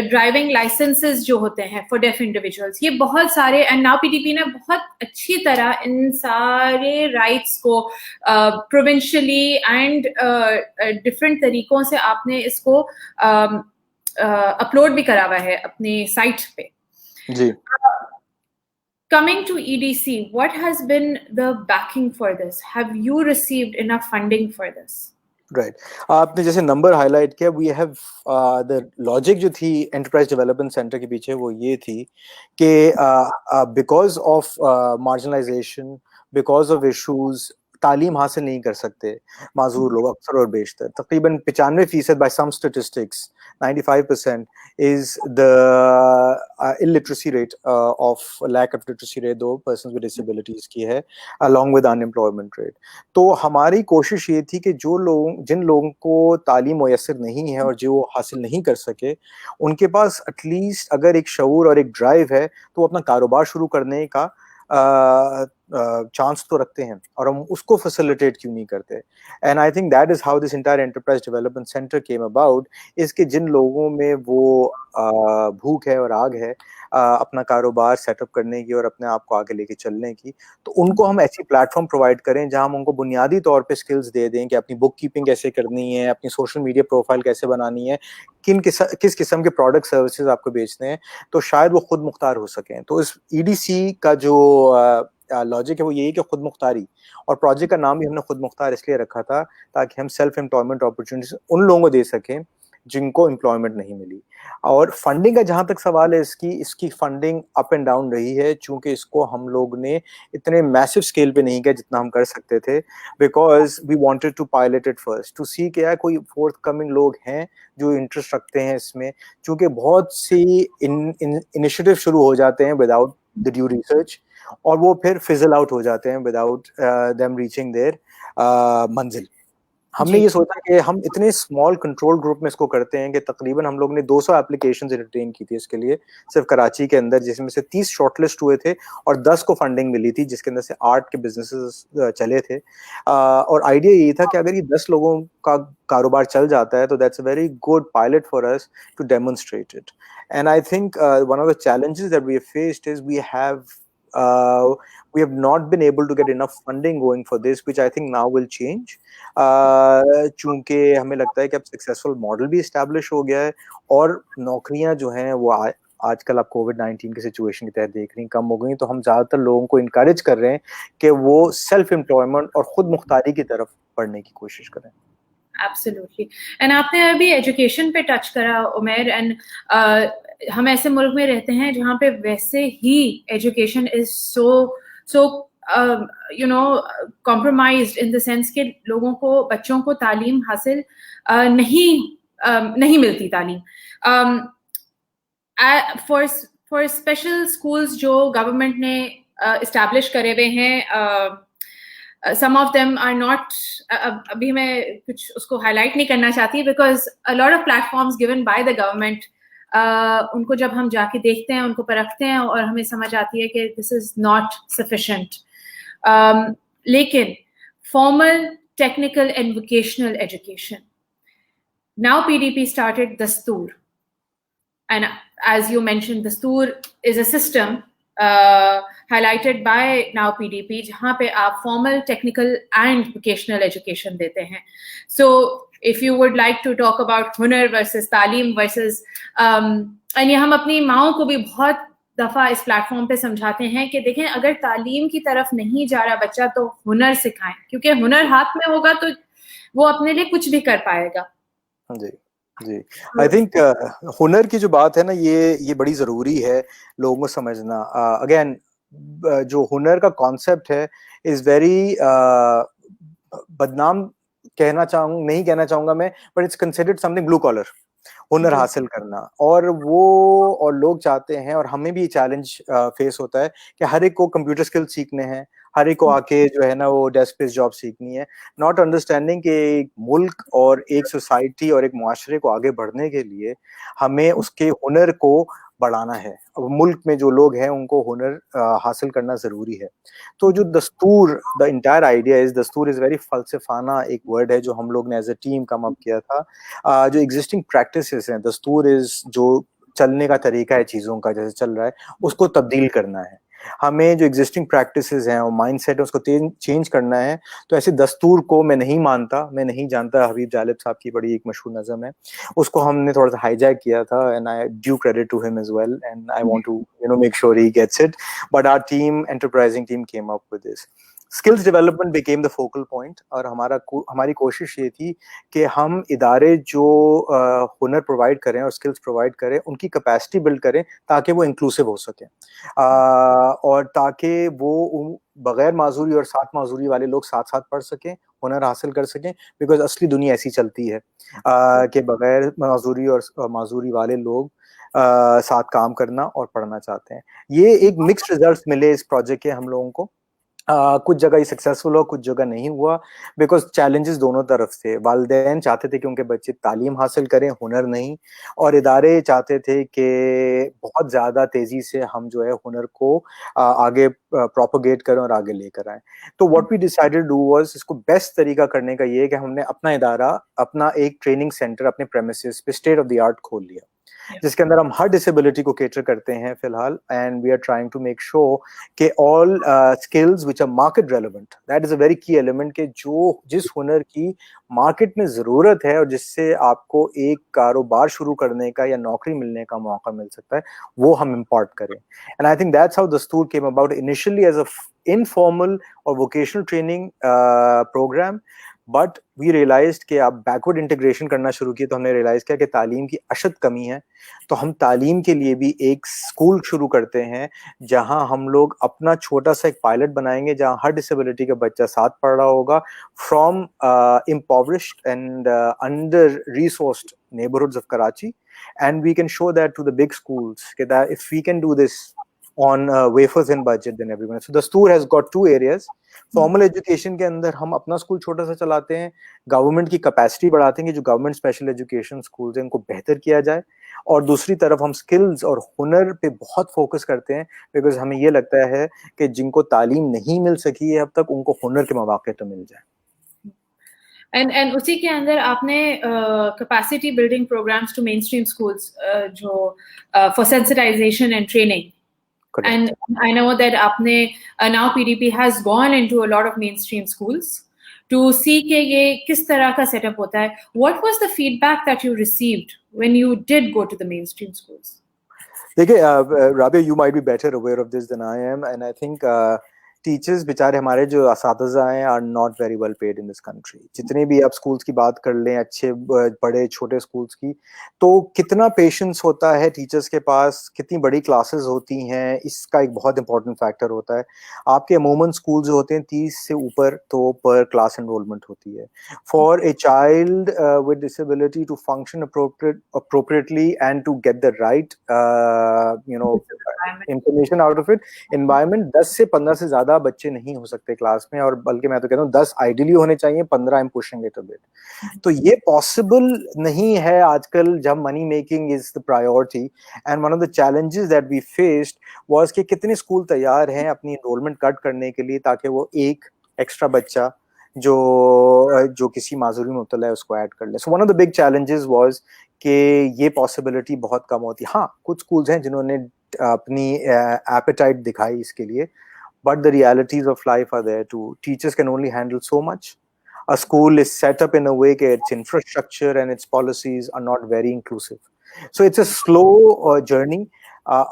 S1: driving licences जो होते हैं फॉर डेफ इंडिविजुअल्स, ये बहुत सारे, एंड नाउ पीडीपी ने बहुत अच्छी तरह इन सारे राइट्स को प्रोविंशियली एंड डिफरेंट तरीकों से आपने इसको अपलोड भी करा हुआ है अपने साइट पे.
S2: जी.
S1: Coming to EDC, what has been the backing for this? Have you received enough funding for this?
S2: Right आपने जैसे नंबर हाईलाइट किया, वी हैव द लॉजिक जो थी एंटरप्राइज डेवलपमेंट सेंटर के पीछे वो ये थी कि because of marginalisation, because of issues तालीम हासिल नहीं कर सकते माजूर लोग अक्सर और बेशतर, तकरीबन 95% by some statistics 95% is the illiteracy rate of lack of literacy rate दो persons with disabilities की है along with unemployment rate। तो हमारी कोशिश ये थी कि जिन लोगों को तालीम मुयस्सर नहीं है और जो हासिल नहीं कर सके, उनके पास एटलीस्ट अगर एक शऊर और एक ड्राइव है तो वो अपना कारोबार शुरू करने का चांस तो रखते हैं, और हम उसको फैसिलिटेट क्यों नहीं करते। And I think that is how this entire enterprise development centre came about, इसके जिन लोगों में वो भूख है और आग है अपना कारोबार सेटअप करने की और अपने आप को आगे लेके चलने की, तो उनको हम ऐसी प्लेटफॉर्म प्रोवाइड करें जहां हम उनको बुनियादी तौर पे स्किल्स दे दें कि अपनी बुक कीपिंग कैसे करनी है, अपनी सोशल मीडिया प्रोफाइल कैसे बनानी है, किस किस्म के प्रोडक्ट सर्विसेज आपको बेचने हैं, तो शायद वो खुद मुख्तार हो सकें। तो इस ईडीसी का जो लॉजिक है वो यही कि खुद मुख्तारी, और प्रोजेक्ट का नाम भी हमने खुद मुख्तार इसलिए रखा था ताकि हम सेल्फ एम्प्लॉयमेंट अपॉर्चुनिटीज उन लोगों को दे सकें जिनको एम्प्लॉयमेंट नहीं मिली। और फंडिंग का जहां तक सवाल है, इसकी फंडिंग अप एंड डाउन रही है, चूंकि इसको हम लोग ने इतने मैसिव स्केल पे नहीं किया जितना हम कर सकते थे, because we wanted to pilot it first to see क्या कोई फोर्थ कमिंग लोग हैं जो इंटरेस्ट रखते हैं इसमें, चूंकि बहुत सी इनिशिएटिव शुरू हो जाते हैं विदाउट द ड्यू रिसर्च, और वो फिर फिजल आउट हो जाते हैं विदाउट देम रीचिंग देयर मंजिल। हमने ये सोचा कि हम इतने स्मॉल कंट्रोल ग्रुप में इसको करते हैं कि तकरीबन हम लोग ने 200 एप्लीकेशंस एंटरटेन की थी इसके लिए सिर्फ कराची के अंदर, जिसमें से 30 शॉर्टलिस्ट हुए थे और 10 को फंडिंग मिली थी, जिसके अंदर से 8 के बिजनेसेस चले थे। और आइडिया यही था कि अगर ये 10 लोगों का कारोबार चल जाता है तो that's a very good pilot for us to demonstrate it. And I think one of the challenges that we have faced is we have not been able to get enough funding going for this, which I think now will change, चूंकि हमें लगता है कि अब successful model भी establish हो गया है और नौकरियां जो हैं वो आजकल आप कोविड-19 की सिचुएशन के तहत देख रही कम हो गई, तो हम ज्यादातर लोगों को इनकरेज कर रहे हैं कि वो सेल्फ एम्प्लॉयमेंट और खुद मुख्तारी की तरफ बढ़ने की कोशिश करें।
S1: एब्सोल्युटली। एंड आपने अभी एजुकेशन पे टच करा उमैर, एंड हम ऐसे मुल्क में रहते हैं जहाँ पे वैसे ही education is so you know compromised in the sense के लोगों को, बच्चों को तालीम हासिल नहीं मिलती तालीम। फॉर स्पेशल स्कूल्स जो गवर्नमेंट ने इस्टेब्लिश करे हुए हैं, some of them are not, अभी मैं कुछ उसको हाईलाइट नहीं करना चाहती because a lot of platforms given by the government, उनको जब हम जाके देखते हैं, उनको परखते हैं और हमें समझ आती है कि this is not sufficient। लेकिन formal, technical and vocational education, now PDP started Dastoor, and as you mentioned, Dastoor is a system highlighted by now PDP, जहाँ पे आप formal, technical and vocational education देते हैं। So if you would like to talk about हुनर versus तालीम versus and ये हम अपनी माओं को भी बहुत दफा इस प्लेटफॉर्म पे समझाते हैं कि देखें, अगर तालीम की तरफ नहीं जा रहा बच्चा तो हुनर सिखाएं, क्योंकि हुनर हाथ में होगा तो वो अपने लिए कुछ भी कर पाएगा।
S2: जी जी, आई थिंक हुनर की जो बात है ना, ये बड़ी जरूरी है लोगों को समझना। अगेन जो हुनर का कॉन्सेप्ट है इज वेरी बदनाम नहीं कहना चाहूंगा मैं, but it's considered something blue collar हुनर हासिल करना, और लोग चाहते हैं, और हमें भी ये चैलेंज फेस होता है कि हर एक को कंप्यूटर स्किल सीखने हैं, हर एक को आके जो है ना वो डेस्क बेस्ड जॉब सीखनी है, नॉट अंडरस्टैंडिंग कि एक मुल्क और एक सोसाइटी और एक मुआशरे को आगे बढ़ने के लिए हमें उसके हुनर को बढ़ाना है। अब मुल्क में जो लोग हैं उनको हुनर हासिल करना जरूरी है। तो जो Dastoor, the entire idea is, Dastoor is very फलसफाना एक वर्ड है जो हम लोग ने as a team come up किया था। जो एग्जिस्टिंग प्रैक्टिसेस हैं, दस्तूर इज जो चलने का तरीका है चीजों का, जैसे चल रहा है उसको तब्दील करना है। हमें जो एग्जिस्टिंग प्रैक्टिसेस हैं और माइंडसेट है उसको चेंज करना है। तो ऐसे दस्तूर को मैं नहीं जानता, हबीब जालिब साहब की बड़ी एक मशहूर नज़म है, उसको हमने थोड़ा सा हाईजैक किया था, and I due credit to him as well, and I want to make sure he gets it, but our team, enterprising team came up with this. Skills development became the focal point, और हमारी कोशिश ये थी कि हम इदारे जो हुनर प्रोवाइड करें और स्किल्स प्रोवाइड करें, उनकी कैपेसिटी बिल्ड करें ताकि वो इंक्लूसिव हो सके, और ताकि वो बगैर माजूरी और साथ माजूरी वाले लोग साथ साथ पढ़ सकें, हुनर हासिल कर सकें, बिकॉज असली दुनिया ऐसी चलती है कि बगैर माजूरी और माजूरी वाले लोग साथ काम करना और पढ़ना चाहते हैं। ये एक मिक्स्ड रिजल्ट्स मिले इस प्रोजेक्ट के हम लोगों को। कुछ जगह ये सक्सेसफुल हुआ, कुछ जगह नहीं हुआ, बिकॉज चैलेंजेस दोनों तरफ थे। वालिदैन चाहते थे कि उनके बच्चे तालीम हासिल करें, हुनर नहीं, और इदारे चाहते थे कि बहुत ज़्यादा तेज़ी से हम जो है हुनर को आगे प्रोपोगेट करें और आगे लेकर आएं। तो what we decided do was, इसको बेस्ट तरीका करने का ये है कि हमने अपना इदारा, अपना एक ट्रेनिंग सेंटर अपने प्रेमिसेस पे स्टेट ऑफ द आर्ट खोल लिया, जिसके अंदर हम हर डिसेबिलिटी को केटर करते हैं फिलहाल, and we are trying to make sure कि all skills which are market relevant, that is a very key element, के जो जिस हुनर की मार्केट में जरूरत है और जिससे आपको एक कारोबार शुरू करने का या नौकरी मिलने का मौका मिल सकता है, वो हम इम्पोर्ट करें। And I think that's how Dastoor came about, initially as a informal और vocational training program, but we realized कि आप बैकवर्ड इंटीग्रेशन करना शुरू किए, तो हमने रियलाइज किया कि तालीम की अशद कमी है, तो हम तालीम के लिए भी एक स्कूल शुरू करते हैं, जहां हम लोग अपना छोटा सा एक पायलट बनाएंगे, जहां हर डिसेबिलिटी का बच्चा साथ पढ़ रहा होगा, from impoverished and under resourced neighborhoods of Karachi, and we can show that to the big schools that if we can do this on wafers and budget, then everyone. So Dastoor has got two areas. Formal education के अंदर हम अपना school छोटा सा चलाते हैं, government की capacity बढ़ाते हैं कि जो गवर्नमेंट स्पेशल एजुकेशन स्कूल्स हैं उनको बेहतर किया जाए, और दूसरी तरफ हम स्किल्स और हुनर पे बहुत फोकस करते हैं, बिकॉज हमें ये लगता है कि जिनको तालीम नहीं मिल सकी है अब तक, उनको हुनर के मौके तो मिल जाए।
S1: एंड उसी के अंदर आपने capacity building programs to mainstream schools जो for sensitization and training, and I know that आपने now PDP has gone into a lot of mainstream schools to see कि ये किस तरह का setup होता है. What was the feedback that you received when you did go to the mainstream schools?
S2: देखिए Rabia, you might be better aware of this than I am, and I think teachers बेचारे हमारे जो असातिज़ा हैं are not very well paid in this country. जितने भी आप schools की बात कर लें, अच्छे बड़े छोटे स्कूल्स की, तो कितना पेशेंस होता है टीचर्स के पास, कितनी बड़ी क्लासेस होती हैं, इसका एक बहुत इंपॉर्टेंट फैक्टर होता है। आपके अमूमन स्कूल जो होते हैं 30 से ऊपर तो पर क्लास एनरोलमेंट होती है। For a child with disability to function appropriately and to get the right information out of it, environment, 10 से 15 से ज्यादा बच्चे नहीं हो सकते क्लास में, और बल्कि मैं तो कहता हूँ 10 आइडियली होने चाहिए, 15 I'm pushing it a bit। तो ये पॉसिबल नहीं है आजकल, जब money making is the priority. And one of the challenges that we faced was कि कितने स्कूल तैयार हैं अपनी एनरोलमेंट कट करने के लिए, ताकि वो एक एक्स्ट्रा बच्चा जो किसी माजूरी में मुब्तला है उसको ऐड कर ले। So one of the big challenges was कि ये पॉसिबिलिटी बहुत कम होती। हाँ, कुछ स्कूल्स हैं जिन्होंने अपनी एपेटाइट दिखाई इसके लिए, but the realities of life are there too. Teachers can only handle so much. A school is set up in a way that its infrastructure and its policies are not very inclusive. So it's a slow journey.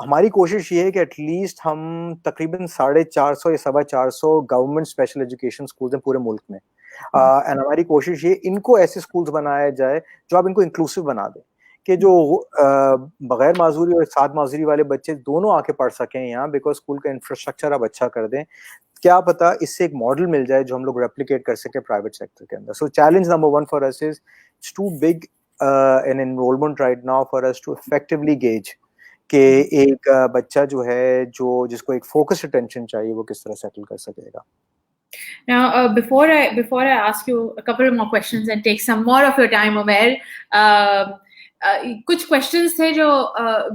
S2: हमारी कोशिश ये है कि at least हम तकरीबन 450 या 450 government special education schools हैं पूरे मुल्क में, एंड हमारी कोशिश ये इनको ऐसे स्कूल्स बनाया जाए जो आप इनको इंक्लूसिव बना दें, कि जो बगैर माजूरी और साथ माजूरी वाले बच्चे दोनों आके पढ़ सकें यहाँ, बिकॉज स्कूल का इंफ्रास्ट्रक्चर आप अच्छा कर दें। क्या पता इससे एक मॉडल मिल जाए जो हम लोग रेप्लिकेट कर सके प्राइवेट सेक्टर के अंदर। So challenge number 1 for us is it's too big an enrolment right now for us to effectively gauge कि एक बच्चा जो है जिसको एक फोकस्ड अटेंशन चाहिए वो किस तरह सेटल कर सकेगा।
S1: Now, before I ask you a couple more questions and take some more of your time, Umair, कुछ questions थे जो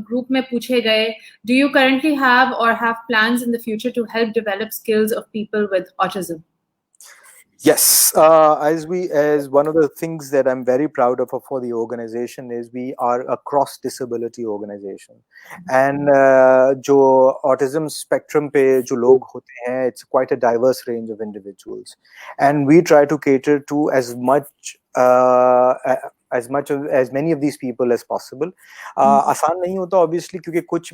S1: group में पूछे गए. Do you currently have or have plans in the future to help develop skills of people with autism?
S2: Yes, as one of the things that I'm very proud of for the organization is we are a cross disability organization, and जो autism spectrum पे जो लोग होते हैं, it's quite a diverse range of individuals, and we try to cater to as many of these people as possible. आसान नहीं होता obviously, क्योंकि कुछ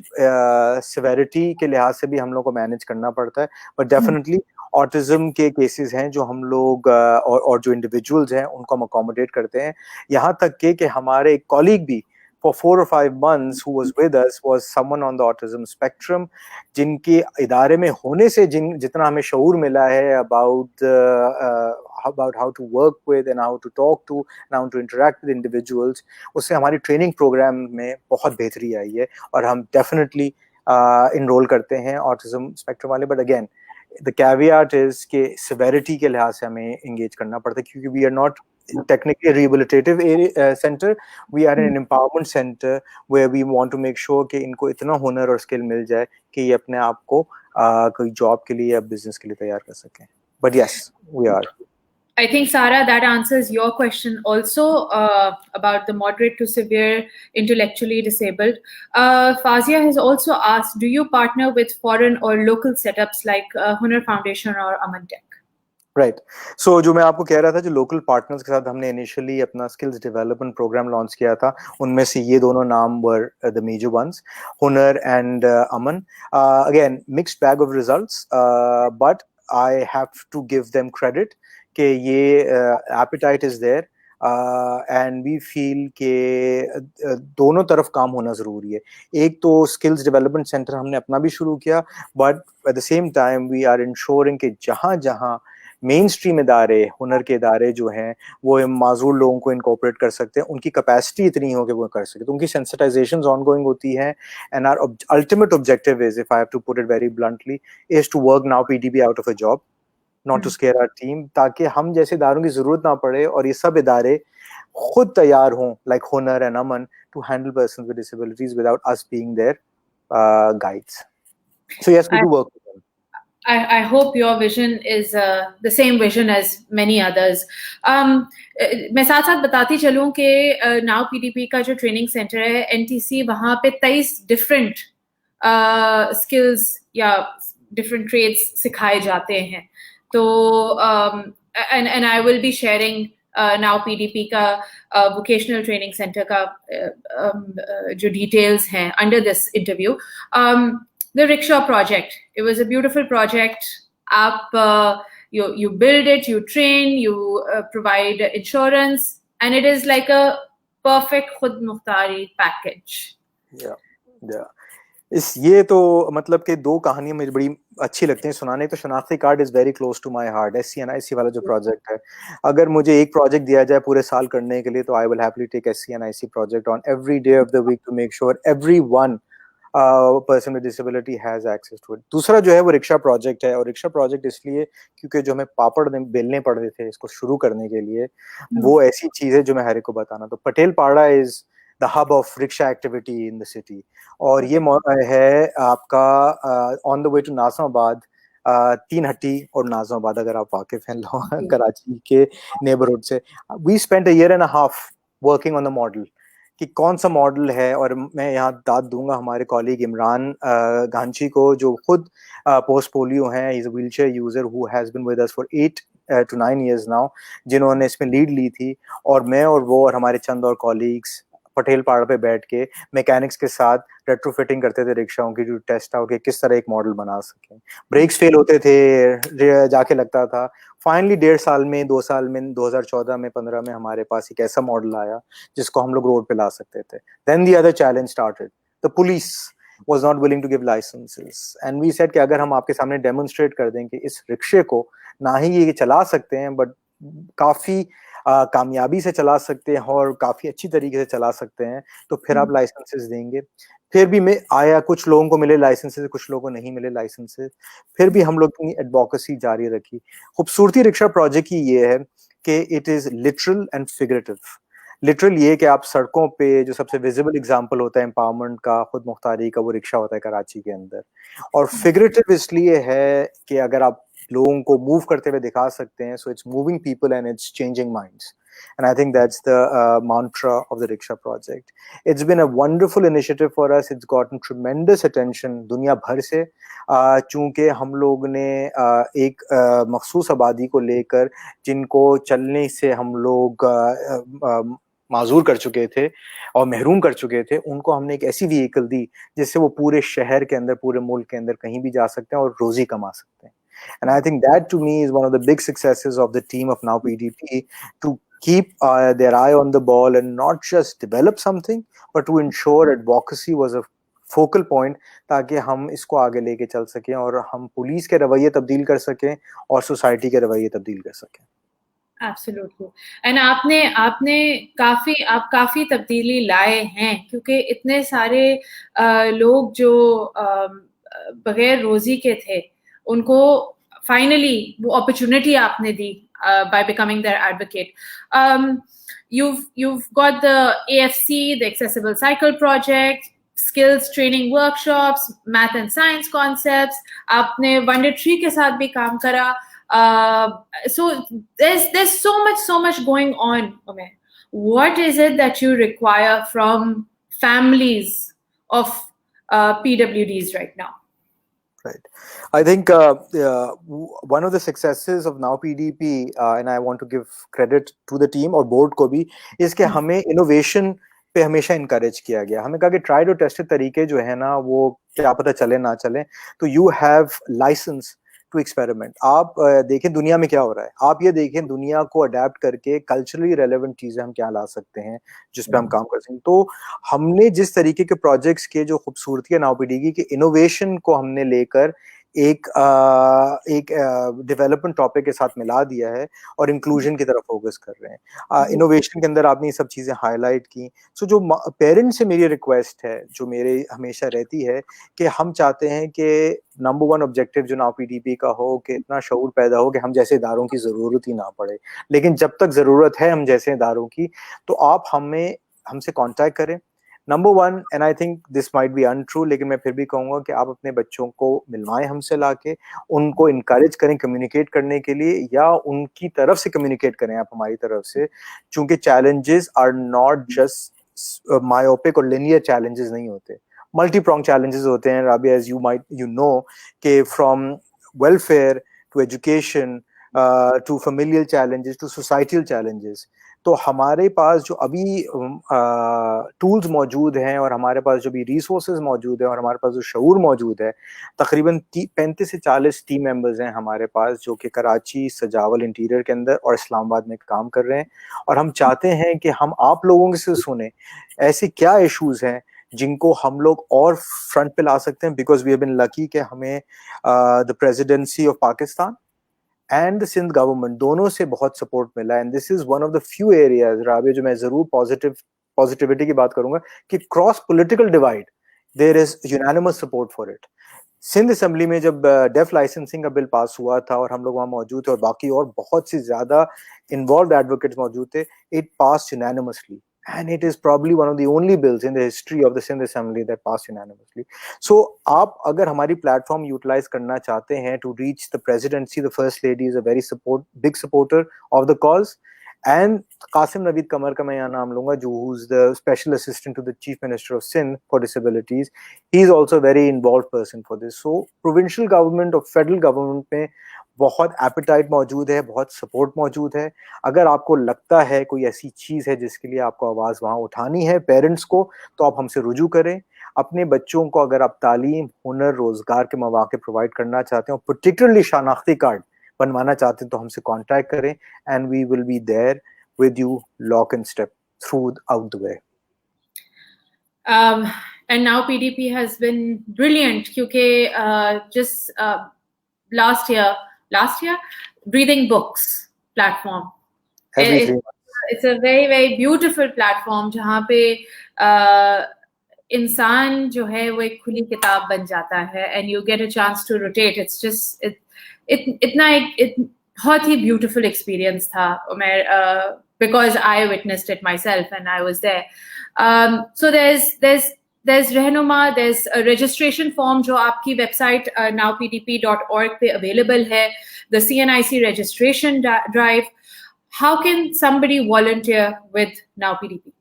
S2: severity के लिहाज से भी हम लोग को मैनेज करना पड़ता है, but definitely ऑटिज्म के केसेस हैं जो हम लोग और जो इंडिविजुअल्स हैं उनको हम अकोमोडेट करते हैं। यहाँ तक कि हमारे एक कॉलीग भी for 4 or 5 months who was with us was someone on the autism spectrum, जिनके इदारे में होने से जितना हमें शऊर मिला है about how to work with and how to talk to and how to interact with individuals, उससे हमारी ट्रेनिंग प्रोग्राम में बहुत बेहतरी आई है और हम डेफिनेटली इनरोल करते हैं ऑटिज्म स्पेक्ट्रम वाले। But again the caveat is के सेवेरिटी के लिहाज से हमें एंगेज करना पड़ता है, क्योंकि we are not technically a rehabilitative center, we are an empowerment center where we want to make sure कि इनको इतना हुनर और स्किल मिल जाए कि ये अपने आप को कोई जॉब के लिए या बिजनेस के लिए तैयार कर सकें। But yes, we are.
S1: I think, Sarah, that answers your question also about the moderate to severe intellectually disabled. Fazia has also asked, do you partner with foreign or local setups like Hunar Foundation or Aman Tech?
S2: Right, so जो मैं आपको कह रहा था, जो local partners के साथ हमने इनिशियली अपना स्किल्स डेवलपमेंट प्रोग्राम लॉन्च किया था, उनमें से ये दोनों नाम were the major ones, Hunar and Aman. Again mixed bag of results, but I have to give them credit कि ये appetite is there and we feel के दोनों तरफ काम होना जरूरी है। एक तो स्किल्स डेवलपमेंट सेंटर हमने अपना भी शुरू किया, but at the same time we are ensuring कि जहाँ जहाँ मेन स्ट्रीम इदारे, हुनर के इदारे जो हैं वो माजूर लोगों को इनकॉर्पोरेट कर सकते हैं, उनकी कैपेसिटी इतनी हो कि वो कर सके, तो उनकी सेंसिटाइजेशंस ऑनगोइंग होती हैं। And our ultimate objective is, if I have to put it very bluntly, is to work नाउ PDP out of a job, not to scare our team, ताकि हम जैसे इदारों की जरूरत ना पड़े और ये सब इदारे खुद तैयार हों, like Hunar and Aman, to handle persons with disabilities without us being there guides. So yes, we do work with them.
S1: I hope your vision is the same vision as many others. मैं साथ साथ बताती चलूं कि नाउ पीडीपी का जो training centre है NTC, वहाँ पे 23 डिफरेंट स्किल्स या डिफरेंट ट्रेड्स सिखाए जाते हैं। तो and I will be sharing now PDP का वोकेशनल ट्रेनिंग सेंटर का जो डिटेल्स हैं under this interview. The rickshaw project, it was a beautiful project. You build it, you train, you provide insurance, and it is like a perfect khud mukhtari package.
S2: Yeah. ये तो मतलब कि दो कहानियां मुझे बड़ी अच्छी लगती हैं सुनाने। तो शनाख्ती card is very close to my heart. SCNIC वाला जो प्रोजेक्ट है, अगर मुझे एक प्रोजेक्ट दिया जाए पूरे साल करने के लिए, तो I will happily take SCNIC project on every day of the week to make sure everyone person with disability has access to it. दूसरा जो है वो रिक्शा प्रोजेक्ट है, और रिक्शा प्रोजेक्ट इसलिए क्योंकि जो हमें पापड़ बेलने पड़ रहे थे इसको शुरू करने के लिए, वो ऐसी चीज है जो मैं हर एक को बताना। तो Patel Para is the hub of rickshaw activity in the city, और ये है आपका on the way to Nazimabad, 3 Hatti और नाज़िमाबाद, अगर आप वाकिफ हैं कराची के नेबरहुड से। We spent a year and a half working on the model कि कौन सा मॉडल है। और मैं यहाँ दाद दूंगा हमारे कॉलीग इमरान गांची को, जो खुद पोस्ट पोलियो हैं, he is a wheelchair user who has been with us for 8 to 9 years now, जिन्होंने इसमें लीड ली थी। और मैं और वो और हमारे चंद और कॉलीग्स पटेल पहाड़ पे बैठ के मैकेनिक्स के साथ रेट्रोफिटिंग करते थे रिक्शाओं की, जो टेस्ट आउट के किस तरह एक मॉडल बना सकें। ब्रेक्स फेल होते थे, जाके लगता था। फाइनली 1.5 साल में, 2 साल में, 2014 में, 15 में हमारे पास एक ऐसा मॉडल आया जिसको हम लोग रोड पे ला सकते थे। Then the other challenge started, the police was not willing to give licenses, and we said कि अगर हम आपके सामने डेमोन्स्ट्रेट कर दें कि इस रिक्शे को ना ही ये चला सकते हैं, बट काफी कामयाबी से चला सकते हैं और काफी अच्छी तरीके से चला सकते हैं, तो फिर आप लाइसेंसेस देंगे। फिर भी मैं आया, कुछ लोगों को मिले लाइसेंसेस, कुछ लोगों को नहीं मिले लाइसेंसेस, फिर भी हम लोग अपनी एडवोकेसी जारी रखी। खूबसूरती रिक्शा प्रोजेक्ट की ये है कि it is literal and figurative. Literal ये कि आप सड़कों पे, जो सबसे विजिबल एग्जांपल होता है एम्पावरमेंट का, खुद मुख्तारी का, वो रिक्शा होता है कराची के अंदर। और फिगरेटिव इसलिए है कि अगर आप लोगों को मूव करते हुए दिखा सकते हैं, so it's moving people and it's changing minds, and I think that's the mantra of the rickshaw project. It's been a wonderful initiative for us. It's gotten tremendous attention दुनिया भर से, चूंकि हम लोग ने एक मखसूस आबादी को लेकर, जिनको चलने से हम लोग माजूर कर चुके थे और महरूम कर चुके थे, उनको हमने एक ऐसी व्हीकल दी जिससे वो पूरे शहर के अंदर, पूरे मुल्क के अंदर कहीं भी जा सकते हैं और रोजी कमा सकते हैं। And I think that to me is one of the big successes of the team of Now PDP, to keep their eye on the ball and not just develop something, but to ensure advocacy was a focal point, ताकि हम इसको आगे लेके चल सकें और हम police के रवैये तब्दील कर सकें और सोसाइटी के रवैये तब्दील कर सकें.
S1: Absolutely. And आप काफी तब्दीली लाए हैं, क्योंकि इतने सारे लोग जो बगैर रोजी के थे, उनको फाइनली वो अपॉर्चुनिटी आपने दी by becoming their advocate. You've got the AFC, the Accessible Cycle Project, skills training workshops, math and science concepts. आपने Wonder Tree के साथ भी काम करा. So there's so much going on, Umair. What is it that you require from families of PWDs right now?
S2: Right. I think one of the successes of Now PDP, and I want to give credit to the team और board को भी, is कि हमें innovation पे हमेशा encourage किया गया. हमें कहा कि try to test तरीके जो है ना, वो क्या पता चले ना चले, तो you have license to experiment. आप देखें दुनिया में क्या हो रहा है, आप ये देखें दुनिया को अडेप्ट करके कल्चरली रेलेवेंट चीजें हम क्या ला सकते हैं जिस पे हम काम कर सकते हैं. तो हमने जिस तरीके के प्रोजेक्ट्स के जो खूबसूरती है नाउ पीडीपी के इनोवेशन को हमने लेकर एक डेवलपमेंट टॉपिक के साथ मिला दिया है और इंक्लूजन की तरफ फोकस कर रहे हैं. इनोवेशन के अंदर आपने ये सब चीजें हाईलाइट की. सो जो पेरेंट्स से मेरी रिक्वेस्ट है, जो मेरे हमेशा रहती है, कि हम चाहते हैं कि नंबर 1 ऑब्जेक्टिव जो नाउ पीडीपी का हो कि इतना शऊर पैदा हो कि हम जैसे इदारों की जरूरत ही ना पड़े. लेकिन जब तक जरूरत है हम जैसे इदारों की, तो आप हमसे कांटेक्ट करें. Number 1, and I think this might be untrue, लेकिन मैं फिर भी कहूंगा कि आप अपने बच्चों को मिलवाएं हमसे लाके, उनको इनकरेज करें कम्युनिकेट करने के लिए, या उनकी तरफ से कम्युनिकेट करें आप हमारी तरफ से, क्योंकि challenges are not just myopic और लिनियर चैलेंजेस नहीं होते, मल्टी प्रॉन्ग चैलेंजेस होते हैं. राबिया, एज यू नो कि from welfare to education to familial challenges to societal challenges. तो हमारे पास जो अभी टूल्स मौजूद हैं और हमारे पास जो भी रिसोर्सेज मौजूद हैं और हमारे पास जो शऊर मौजूद है, तकरीबन 35 से 40 टीम मेंबर्स हैं हमारे पास, जो कि कराची, सजावल इंटीरियर के अंदर और इस्लामाबाद में काम कर रहे हैं. और हम चाहते हैं कि हम आप लोगों से सुने ऐसे क्या इश्यूज हैं जिनको हम लोग और फ्रंट पे ला सकते हैं, because we have been lucky कि हमें the presidency of Pakistan and the Sindh government दोनों से बहुत सपोर्ट मिला. And this is one of the few areas, Rabia, जो मैं जरूर पॉजिटिविटी की बात करूंगा कि cross political divide there is unanimous support for it. Sindh assembly में जब डेफ लाइसेंसिंग का बिल पास हुआ था और हम लोग वहां मौजूद थे और बाकी और बहुत सी ज्यादा इन्वॉल्व एडवोकेट्स मौजूद थे, it pass unanimously. And it is probably one of the only bills in the history of the Sindh Assembly that passed unanimously. So, आप अगर हमारी platform utilize करना चाहते हैं to reach the presidency, the first lady is a very big supporter of the cause. And Qasim Naveed Qamar का मैं यहाँ नाम लूँगा, जो who's the special assistant to the Chief Minister of Sindh for disabilities. He is also a very involved person for this. So, provincial government और federal government में बहुत appetite मौजूद है, बहुत सपोर्ट मौजूद है. अगर आपको लगता है कोई ऐसी चीज है जिसके लिए आपको आवाज वहां उठानी है पेरेंट्स को, तो आप हमसे रुजू करें. अपने बच्चों को अगर आप तालीम, हुनर, रोजगार के मौके प्रोवाइड करना चाहते हैं, पर्टिकुलरली शनाख्ती कार्ड बनवाना चाहते हैं, तो हमसे कांटेक्ट करें and we will be there with you, lock and step throughout the way.
S1: And now PDP has been brilliant, क्योंकि just last year Breathing Books platform, it's a very very beautiful platform जहाँ पे इंसान जो है वो एक खुली किताब बन जाता है and you get a chance to rotate. It's just इतना एक बहुत ही beautiful experience था, because I witnessed it myself and I was there. So there's Rehnuma, there's a registration form जो आपकी website nowpdp.org पे available है, the CNIC registration drive. How can somebody volunteer with Now PDP?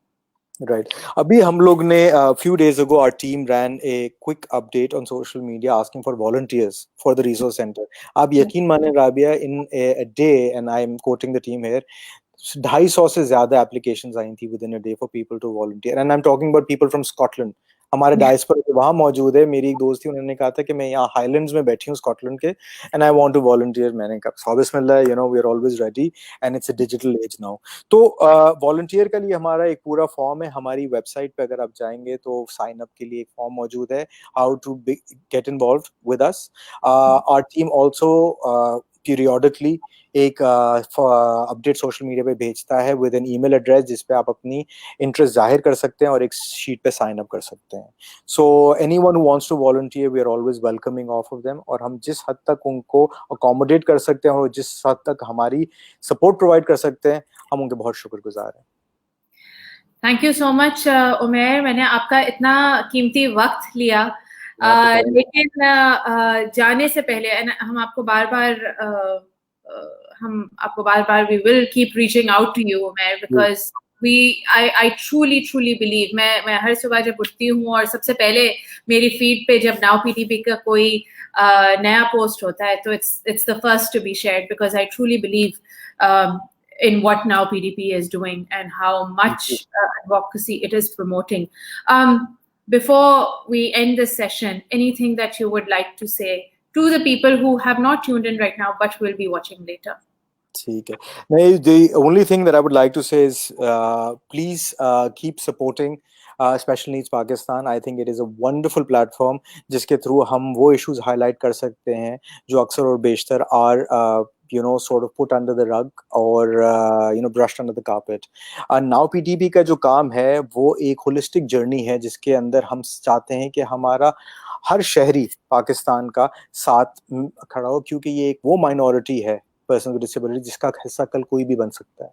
S2: Right. Abhi hum log ne few days ago our team ran a quick update on social media asking for volunteers for the resource center. Aap yakin mane Rabia, in a day, and I am quoting the team here, 250 से ज्यादा applications आई थी within a day for people to volunteer, and I'm talking about people from Scotland. हमारे diaspora जो वहाँ मौजूद है, मेरी एक दोस्त थी, उन्होंने कहा था कि मैं यहाँ हाईलैंड्स में बैठी हूँ स्कॉटलैंड के, and I want to volunteer. मैंने कहा सो बिस्मिल्लाह, you know we are always ready, and it's a digital age now. तो वॉलंटियर के लिए हमारा एक पूरा फॉर्म है, हमारी वेबसाइट पे अगर आप जाएंगे तो साइन अप के लिए एक फॉर्म मौजूद है, how to get involve with us. Our team also periodically एक अपडेट सोशल मीडिया पे भेजता है विद एन ईमेल एड्रेस, जिस पे आप अपनी इंटरेस्ट जाहिर कर सकते हैं और एक शीट पे साइन अप कर सकते हैं। So anyone who wants to volunteer, we are always welcoming of of them, और हम जिस हद तक उनको अकोमोडेट कर सकते हैं और जिस हद तक हमारी सपोर्ट प्रोवाइड कर सकते हैं, हम उनके बहुत शुक्रगुजार हैं।
S1: थैंक यू सो मच उमेर, मैंने आपका इतना कीमती वक्त लिया, लेकिन जाने से पहले हम आपको बार बार we will keep reaching out to you Umer, because I truly believe, मैं हर सुबह जब उठती हूँ और सबसे पहले मेरी फीड पे जब नाउ पीटीपी का कोई नया पोस्ट होता है तो it's the first to be shared, because I truly believe in what now PDP is doing and how much advocacy it is promoting. Before we end this session, anything that you would like to say to the people who have not tuned in right now but will be watching later?
S2: ठीक है, नहीं, the only thing that I would like to say is please keep supporting Special Needs Pakistan. I think it is a wonderful platform जिसके through हम वो issues highlight कर सकते हैं जो अक्सर और बेशतर are you know sort of put under the rug or you know brushed under the carpet. Now PTP का जो काम है वो एक holistic journey है जिसके अंदर हम चाहते हैं कि हमारा हर शहरी पाकिस्तान का साथ खड़ा हो, क्योंकि ये एक वो माइनॉरिटी है पर्सन विद डिसेबिलिटी जिसका हिस्सा कल कोई भी बन सकता है।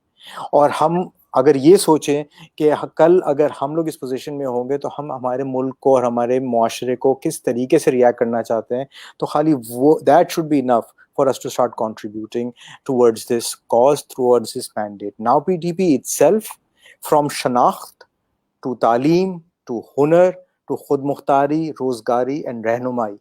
S2: और हम अगर ये सोचें कि कल अगर हम लोग इस पोजीशन में होंगे तो हम हमारे मुल्क को और हमारे मुआशरे को किस तरीके से रिएक्ट करना चाहते हैं, तो खाली वो that should be enough for us to start contributing towards this cause, towards this mandate. Now PTP itself, from शनाख्त to तालीम to हुनर to खुद मुख्तारी, रोजगारी and रहनुमाई,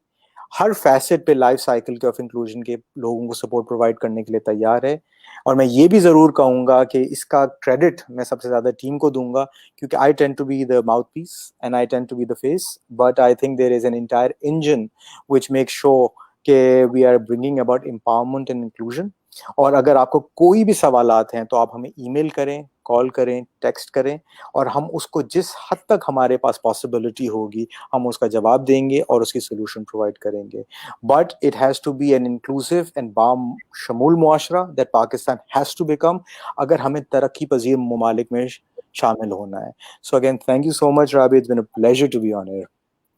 S2: हर फैसेट पे लाइफ साइकिल के ऑफ इंक्लूजन के लोगों को सपोर्ट प्रोवाइड करने के लिए तैयार है। और मैं ये भी जरूर कहूंगा कि इसका क्रेडिट मैं सबसे ज्यादा टीम को दूंगा, क्योंकि I tend to be the mouthpiece and I tend to be the face, but I think there is an entire engine which make sure कि we are bringing about empowerment and inclusion. और अगर आपको कोई भी सवालात हैं तो आप हमें ईमेल करें, कॉल करें, टेक्स्ट करें, और हम उसको जिस हद तक हमारे पास पॉसिबिलिटी होगी हम उसका जवाब देंगे और उसकी सोल्यूशन प्रोवाइड करेंगे। But it has to be an inclusive and बाशमूल मुआशरा that Pakistan has to become, अगर हमें तरक्की पजीर ममालिक में शामिल होना है। So again thank you so much Rabi, it's been a pleasure to be on air.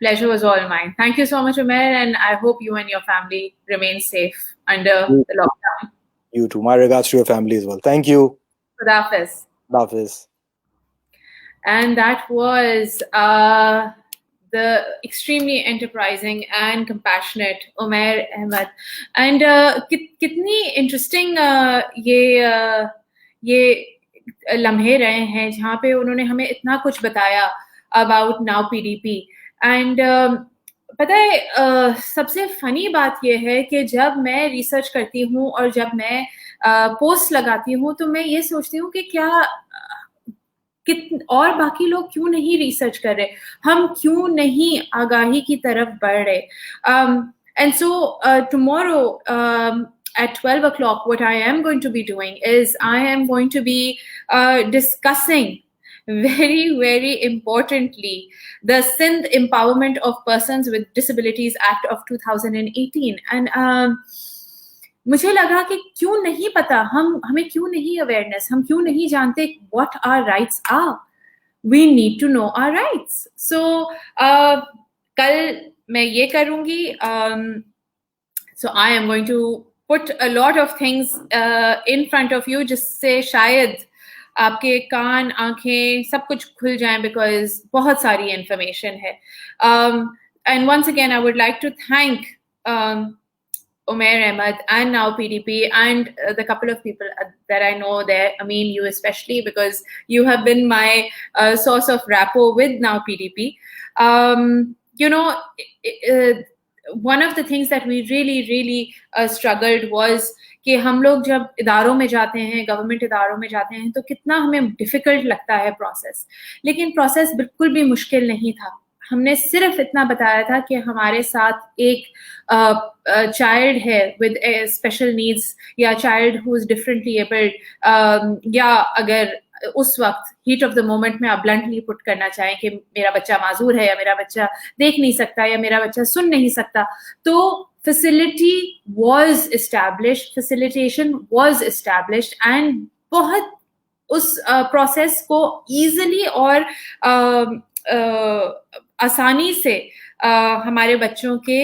S1: Pleasure was all mine. Thank you so much, Umair, and I hope you and your family remain safe under the lockdown.
S2: You too. My regards to your family as well. Thank you.
S1: Khuda Hafiz.
S2: Khuda Hafiz.
S1: And that was the extremely enterprising and compassionate Umair Ahmed. And kitni interesting ये लम्हे रहे हैं जहाँ पे उन्होंने हमें इतना कुछ बताया about now PDP. एंड पता है सबसे फनी बात यह है कि जब मैं रिसर्च करती हूँ और जब मैं पोस्ट लगाती हूँ तो मैं ये सोचती हूँ कि क्या और बाकी लोग क्यों नहीं रिसर्च कर रहे, हम क्यों नहीं आगाही की तरफ बढ़ रहे। And so tomorrow at 12 o'clock what I am going to be doing is I am going to be discussing very importantly the Sindh Empowerment of Persons with Disabilities Act of 2018. And मुझे लगा कि क्यों नहीं पता, हमें क्यों नहीं awareness, हम क्यों नहीं जानते what our rights are. We need to know our rights. So कल मैं ये करूँगी. So I am going to put a lot of things in front of you जिससे शायद आपके कान, आंखें सब कुछ खुल जाएं, because बहुत सारी information है. And once again, I would like to thank Umair Ahmed and now PDP and the couple of people that I know there. I mean, you especially, because you have been my source of rapport with now PDP. You know, one of the things that we really struggled was कि हम लोग जब इदारों में जाते हैं, government इदारों में जाते हैं, तो कितना हमें डिफिकल्ट लगता है प्रोसेस, लेकिन प्रोसेस बिल्कुल भी मुश्किल नहीं था. हमने सिर्फ इतना बताया था कि हमारे साथ एक चाइल्ड है विद स्पेशल नीड्स या child who is differently abled, या अगर उस वक्त हीट ऑफ द मोमेंट में आप ब्लंटली पुट करना चाहें कि मेरा बच्चा माजूर है या मेरा बच्चा देख नहीं सकता या मेरा बच्चा सुन नहीं सकता, तो facility was established, facilitation was established, and बहुत उस प्रोसेस को इजीली और आसानी से हमारे बच्चों के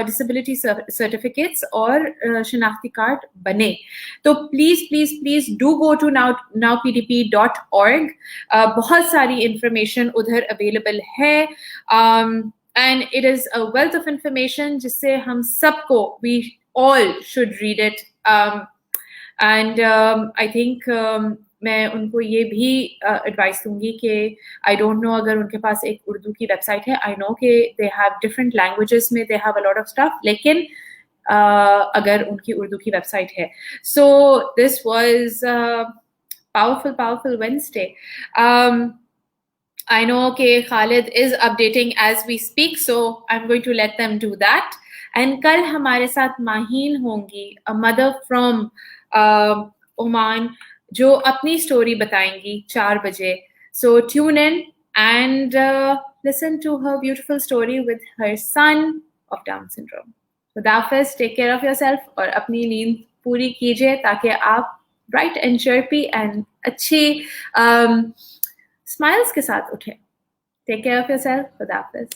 S1: डिसेबिलिटी सर्टिफिकेट्स और शनाख्ती कार्ड बने। तो please please please do go to nowpdp.org, बहुत सारी इंफॉर्मेशन उधर अवेलेबल है, and it is a wealth of information जिससे हम सबको, we all should read it, and I think मैं उनको ये भी एडवाइस दूंगी कि आई डोंट नो अगर उनके पास एक उर्दू की वेबसाइट है, आई नो कि दे हैव डिफरेंट लैंग्वेजेस में they have a lot of stuff, लेकिन अगर उनकी उर्दू की वेबसाइट है। So this was powerful Wednesday. I know कि Khalid is updating as we speak, so I'm going to let them do that. And कल हमारे साथ माहीन होंगी, a mother from Oman, जो अपनी स्टोरी बताएंगी 4 बजे. So tune in and listen to her beautiful story with her son of Down syndrome. खुदा हाफिज़, take care of yourself और अपनी नींद पूरी कीजिए ताकि आप bright and chirpy and अच्छी स्माइल्स के साथ उठें. Take care of yourself. खुदा हाफिज़.